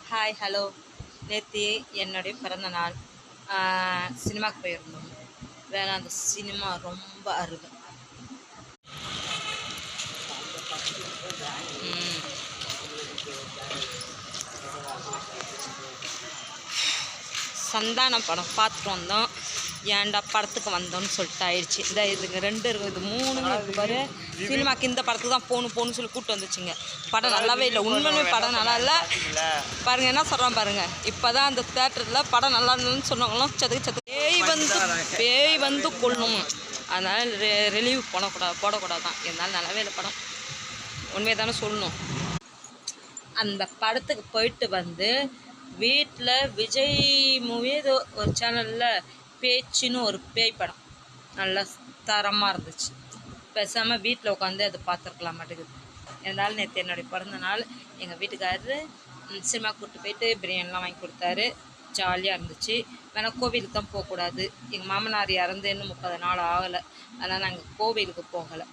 Hi hello. நேற்று என்னுடைய பிறந்த நாள். சினிமாவுக்கு போயிருந்தோம். வேணா அந்த சினிமா ரொம்ப அருமை. சந்தான படம் பார்த்துட்டு வந்தோம். ஏன்டா படத்துக்கு வந்தோன்னு சொல்லிட்டு ஆயிடுச்சு. இந்த இதுங்க ரெண்டு இருக்கும், இது மூணுங்க இருக்குது பாரு. சினிமாக்கு இந்த படத்துக்கு தான் போகணும்னு சொல்லி கூப்பிட்டு வந்துச்சுங்க. படம் நல்லாவே இல்லை, உண்மையுமே படம் நல்லா இல்லை. பாருங்கள் என்ன சொல்கிறான் பாருங்கள். இப்போ தான் அந்த தேட்டரில் படம் நல்லா இருந்ததுன்னு சொன்னவங்களும் சதுக்கு பேய் வந்து கொள்ளணும். அதனால் ரிலீவ் போடக்கூடாது தான். இருந்தாலும் நல்லாவே இல்லை படம். உண்மையை தானே சொல்லணும். அந்த படத்துக்கு போயிட்டு வந்து வீட்டில் விஜய் மூவி ஏதோ ஒரு சேனலில் பேச்சுன்னு ஒரு பேய் படம் நல்லா தரமாக இருந்துச்சு. பேசாமல் வீட்டில் உட்காந்து அதை பார்த்துருக்கலாம் மாட்டேங்குது. இருந்தாலும் நேற்று என்னுடைய பிறந்த நாள். எங்கள் வீட்டுக்காரரு சினிமா கூப்பிட்டு போயிட்டு பிரியாணிலாம் வாங்கி கொடுத்தாரு. ஜாலியாக இருந்துச்சு. வேணால் கோவிலுக்கு தான் போகக்கூடாது. எங்கள் மாமனார் இறந்து இன்னும் 30 நாள் ஆகலை. அதனால் நாங்கள் கோவிலுக்கு போகலை.